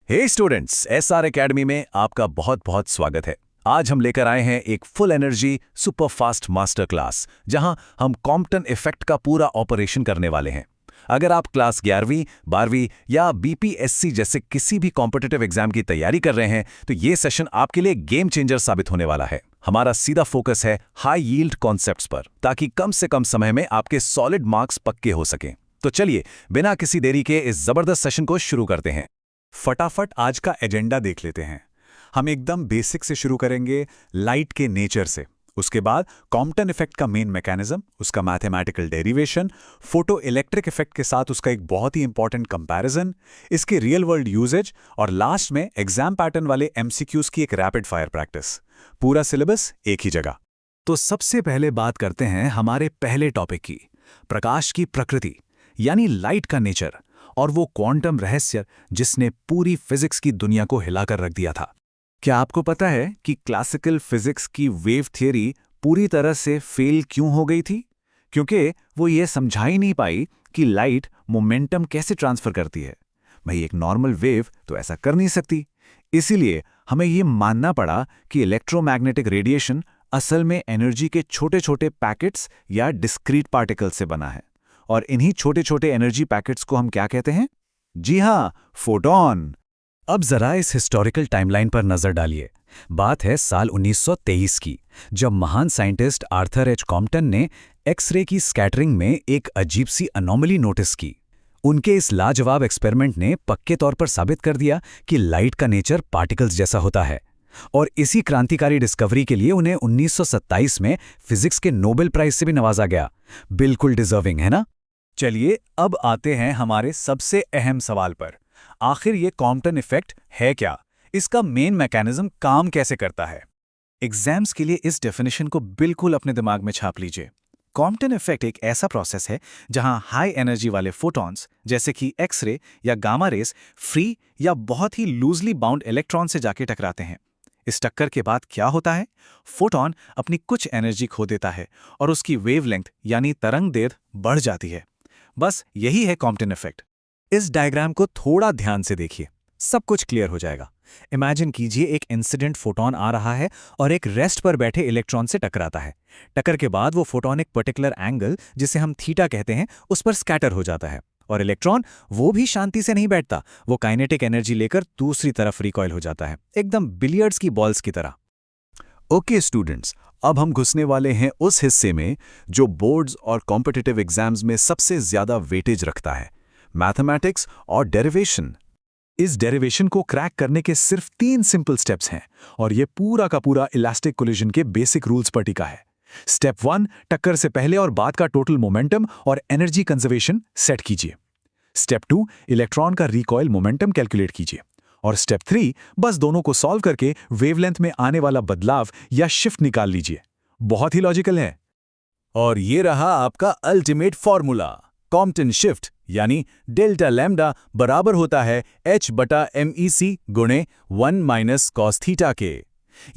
हे students, SR academy में आपका बहुत बहुत स्वागत है। आज हम लेकर आए हैं एक full energy super fast master class, जहां हम कॉम्पटन इफेक्ट का पूरा ऑपरेशन करने वाले हैं। अगर आप क्लास 11वीं, 12वीं या बीपीएससी जैसे किसी भी कॉम्पिटिटिव एग्जाम की तैयारी कर रहे हैं तो ये सेशन आपके लिए गेम चेंजर साबित होने वाला है। हमारा सीधा फोकस है हाई यील्ड कॉन्सेप्ट्स पर, ताकि कम से कम समय में आपके सॉलिड मार्क्स पक्के हो सकें। तो चलिए बिना किसी देरी के इस जबरदस्त सेशन को शुरू करते हैं। फटाफट आज का एजेंडा देख लेते हैं। हम एकदम बेसिक से शुरू करेंगे, लाइट के नेचर से। उसके बाद कॉम्पटन इफेक्ट का मेन मैकेनिज्म, उसका mathematical derivation, photo electric effect के साथ उसका एक बहुत ही इंपॉर्टेंट कंपैरिजन, इसके रियल वर्ल्ड यूजेज और लास्ट में एग्जाम पैटर्न वाले एमसीक्यूज की एक रैपिड फायर प्रैक्टिस। पूरा सिलेबस एक ही जगह। तो सबसे पहले बात करते हैं हमारे पहले टॉपिक की, प्रकाश की प्रकृति यानी लाइट का नेचर और वो क्वांटम रहस्य जिसने पूरी फिजिक्स की दुनिया को हिलाकर रख दिया था। क्या आपको पता है कि क्लासिकल फिजिक्स की वेव थियरी पूरी तरह से फेल क्यों हो गई थी? क्योंकि वो ये समझा ही नहीं पाई कि लाइट मोमेंटम कैसे ट्रांसफर करती है। भाई, एक नॉर्मल वेव तो ऐसा कर नहीं सकती। इसीलिए हमें ये मानना पड़ा कि इलेक्ट्रोमैग्नेटिक रेडिएशन असल में एनर्जी के छोटे छोटे पैकेट्स या डिस्क्रीट पार्टिकल्स से बना है। और इन्हीं छोटे छोटे एनर्जी पैकेट्स को हम क्या कहते हैं? जी हां, फोटॉन। अब जरा इस हिस्टोरिकल टाइमलाइन पर नजर डालिए। बात है साल 1923 की, जब महान साइंटिस्ट आर्थर एच कॉम्पटन ने एक्सरे की स्कैटरिंग में एक अजीब सी अनोमली नोटिस की। उनके इस लाजवाब एक्सपेरिमेंट ने पक्के तौर पर साबित कर दिया कि लाइट का नेचर पार्टिकल्स जैसा होता है। और इसी क्रांतिकारी डिस्कवरी के लिए उन्हें 1927 में फिजिक्स के नोबेल प्राइज से भी नवाजा गया। बिल्कुल डिजर्विंग, है ना? चलिए अब आते हैं हमारे सबसे अहम सवाल पर। आखिर ये कॉम्पटन इफेक्ट है क्या? इसका मेन मैकेनिज्म काम कैसे करता है? एग्जाम्स के लिए इस डेफिनेशन को बिल्कुल अपने दिमाग में छाप लीजिए। कॉम्पटन इफेक्ट एक ऐसा प्रोसेस है जहां हाई एनर्जी वाले फोटॉन्स जैसे कि एक्सरे या गामा रेस फ्री या बहुत ही लूजली बाउंड इलेक्ट्रॉन से जाके टकराते हैं। इस टक्कर के बाद क्या होता है? फोटॉन अपनी कुछ एनर्जी खो देता है और उसकी वेवलेंथ यानी तरंग दैर्घ्य बढ़ जाती है। बस यही है कॉम्पटन इफेक्ट। इस डायग्राम को थोड़ा ध्यान से देखिए, सब कुछ क्लियर हो जाएगा। इमेजिन कीजिए एक इंसिडेंट फोटॉन आ रहा है और एक रेस्ट पर बैठे इलेक्ट्रॉन से टकराता है। टक्कर के बाद वो फोटॉन एक पर्टिकुलर एंगल, जिसे हम थीटा कहते हैं, उस पर स्कैटर हो जाता है। और इलेक्ट्रॉन वो भी शांति से नहीं बैठता, वो काइनेटिक एनर्जी लेकर दूसरी तरफ रिकॉइल हो जाता है, एकदम बिलियर्ड्स की बॉल्स की तरह। ओके स्टूडेंट्स, अब हम घुसने वाले हैं उस हिस्से में जो बोर्ड्स और कॉम्पिटिटिव एग्जाम्स में सबसे ज्यादा वेटेज रखता है, मैथमेटिक्स और डेरिवेशन। इस डेरिवेशन को क्रैक करने के सिर्फ 3 सिंपल स्टेप्स हैं और ये पूरा का पूरा इलास्टिक कोलिजन के बेसिक रूल्स पर टिका है। स्टेप 1, टक्कर से पहले और बाद का टोटल मोमेंटम और एनर्जी कंजर्वेशन सेट कीजिए। स्टेप 2, इलेक्ट्रॉन का रिकॉइल मोमेंटम कैलकुलेट कीजिए। और स्टेप 3, बस दोनों को सॉल्व करके वेवलेंथ में आने वाला बदलाव या शिफ्ट निकाल लीजिए। बहुत ही लॉजिकल है। और ये रहा आपका अल्टीमेट फॉर्मूला। कॉम्पटन शिफ्ट यानी डेल्टा लैम्डा बराबर होता है H/MEC गुणे 1 माइनस कॉस थीटा के।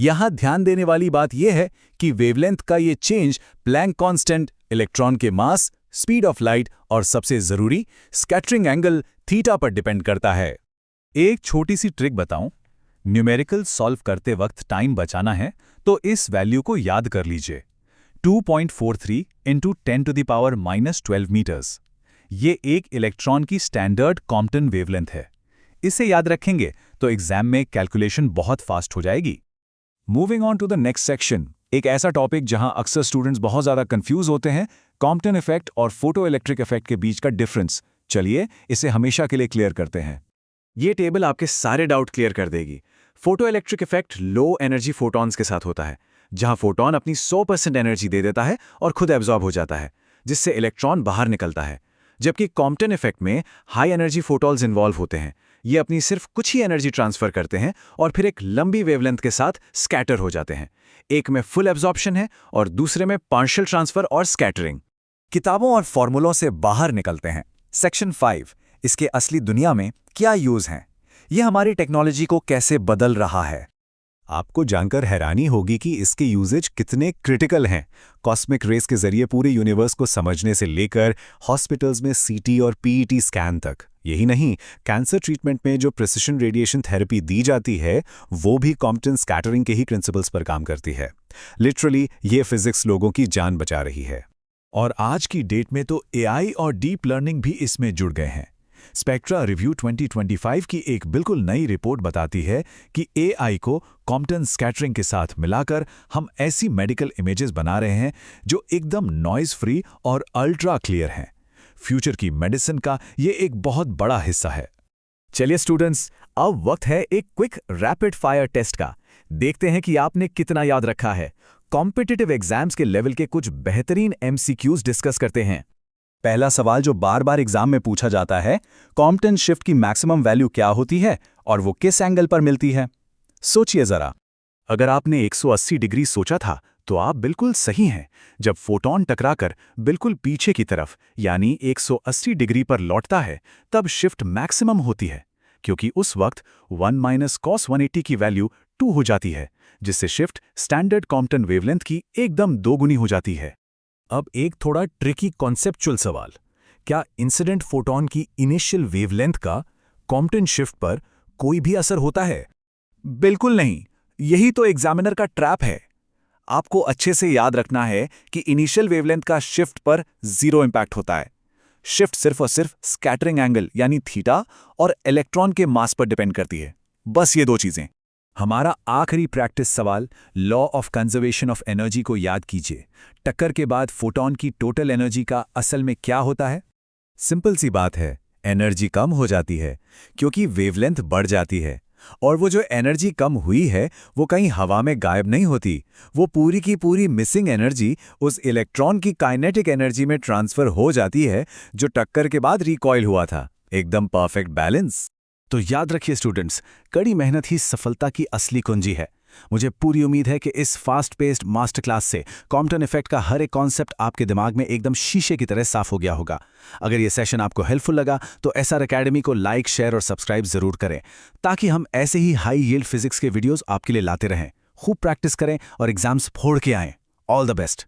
यहां ध्यान देने वाली बात यह है कि वेवलेंथ का ये चेंज प्लैंक कांस्टेंट, इलेक्ट्रॉन के मास, स्पीड ऑफ लाइट और सबसे जरूरी स्कैटरिंग एंगल थीटा पर डिपेंड करता है। एक छोटी सी ट्रिक बताऊं, न्यूमेरिकल सॉल्व करते वक्त टाइम बचाना है तो इस वैल्यू को याद कर लीजिए, 2.43 इंटू 10⁻⁻12 मीटर्स। ये एक इलेक्ट्रॉन की स्टैंडर्ड कॉम्पटन वेवलेंथ है। इसे याद रखेंगे तो एग्जाम में कैलकुलेशन बहुत फास्ट हो जाएगी। Moving on to the next section, एक ऐसा टॉपिक जहां अक्सर स्टूडेंट्स बहुत ज्यादा कंफ्यूज होते हैं, कॉम्पटन इफेक्ट और फोटो इलेक्ट्रिक इफेक्ट के बीच का डिफरेंस। चलिए इसे हमेशा के लिए क्लियर करते हैं। ये टेबल आपके सारे डाउट क्लियर कर देगी। Photo electric effect low energy photons के साथ होता है, जहां फोटॉन अपनी 100% एनर्जी दे देता है और खुद एब्जॉर्ब हो जाता है, जिससे इलेक्ट्रॉन बाहर निकलता है। जबकि कॉम्पटन इफेक्ट में हाई एनर्जी फोटॉन्स इन्वॉल्व होते हैं। ये अपनी सिर्फ कुछ ही एनर्जी ट्रांसफर करते हैं और फिर एक लंबी वेवलेंथ के साथ स्कैटर हो जाते हैं। एक में फुल एब्जॉर्प्शन है और दूसरे में पार्शियल ट्रांसफर और स्कैटरिंग। किताबों और फॉर्मूलों से बाहर निकलते हैं। सेक्शन 5, इसके असली दुनिया में क्या यूज हैं? ये हमारी टेक्नोलॉजी को कैसे बदल रहा है? आपको जानकर हैरानी होगी कि इसके यूजेज कितने क्रिटिकल हैं। कॉस्मिक रेस के जरिए पूरे यूनिवर्स को समझने से लेकर हॉस्पिटल्स में सीटी और पीईटी स्कैन तक। यही नहीं, कैंसर ट्रीटमेंट में जो प्रिसिशन रेडिएशन थेरेपी दी जाती है वो भी कॉम्पटन स्कैटरिंग के ही प्रिंसिपल्स पर काम करती है। लिटरली ये फिजिक्स लोगों की जान बचा रही है। और आज की डेट में तो एआई और डीप लर्निंग भी इसमें जुड़ गए हैं। स्पेक्ट्रा रिव्यू 2025 की एक बिल्कुल नई रिपोर्ट बताती है कि एआई को कॉम्पटन स्कैटरिंग के साथ मिलाकर हम ऐसी मेडिकल इमेजेस बना रहे हैं जो एकदम नॉइज फ्री और अल्ट्रा क्लियर हैं। फ्यूचर की मेडिसिन का ये एक बहुत बड़ा हिस्सा है। चलिए स्टूडेंट्स, अब वक्त है एक क्विक रैपिड फायर टेस्ट का। देखते हैं कि आपने कितना याद रखा है। कॉम्पिटिटिव एग्जाम्स के लेवल के कुछ बेहतरीन एमसीक्यूज डिस्कस करते हैं। पहला सवाल जो बार बार एग्जाम में पूछा जाता है, कॉम्पटन शिफ्ट की मैक्सिमम वैल्यू क्या होती है और वो किस एंगल पर मिलती है? सोचिए जरा। अगर आपने 180 डिग्री सोचा था तो आप बिल्कुल सही हैं। जब फोटॉन टकराकर बिल्कुल पीछे की तरफ यानी 180 डिग्री पर लौटता है तब शिफ्ट मैक्सिमम होती है, क्योंकि उस वक्त 1 - cos 180 की वैल्यू 2 हो जाती है, जिससे शिफ्ट स्टैंडर्ड कॉम्पटन वेवलेंथ की एकदम दोगुनी हो जाती है। अब एक थोड़ा ट्रिकी कॉन्सेप्चुअल सवाल, क्या इंसिडेंट फोटॉन की इनिशियल वेवलेंथ का कॉम्पटन शिफ्ट पर कोई भी असर होता है? बिल्कुल नहीं, यही तो एग्जामिनर का ट्रैप है। आपको अच्छे से याद रखना है कि इनिशियल वेवलेंथ का शिफ्ट पर 0 इंपैक्ट होता है। शिफ्ट सिर्फ और सिर्फ स्कैटरिंग एंगल यानी थीटा और इलेक्ट्रॉन के मास पर डिपेंड करती है। बस ये 2 चीजें। हमारा आखिरी प्रैक्टिस सवाल law of conservation of energy को याद कीजिए। टक्कर के बाद फोटॉन की टोटल एनर्जी का असल में क्या होता है? सिंपल सी बात है, एनर्जी कम हो जाती है क्योंकि वेवलेंथ बढ़ जाती है। और वो जो एनर्जी कम हुई है वो कहीं हवा में गायब नहीं होती, वो पूरी की पूरी मिसिंग एनर्जी उस इलेक्ट्रॉन की काइनेटिक एनर्जी में ट्रांसफर हो जाती है जो टक्कर के बाद रिकॉइल हुआ था। एकदम परफेक्ट बैलेंस। तो याद रखिए स्टूडेंट्स, कड़ी मेहनत ही सफलता की असली कुंजी है। मुझे पूरी उम्मीद है कि इस फास्ट पेस्ड मास्टर क्लास से कॉम्पटन इफेक्ट का हर एक कॉन्सेप्ट आपके दिमाग में एकदम शीशे की तरह साफ हो गया होगा। अगर ये सेशन आपको हेल्पफुल लगा तो एसआर एकेडमी को लाइक, शेयर और सब्सक्राइब जरूर करें, ताकि हम ऐसे ही हाई यील्ड फिजिक्स के वीडियोस आपके लिए लाते रहें। खूब प्रैक्टिस करें और एग्जाम्स फोड़ के आएं। All the best.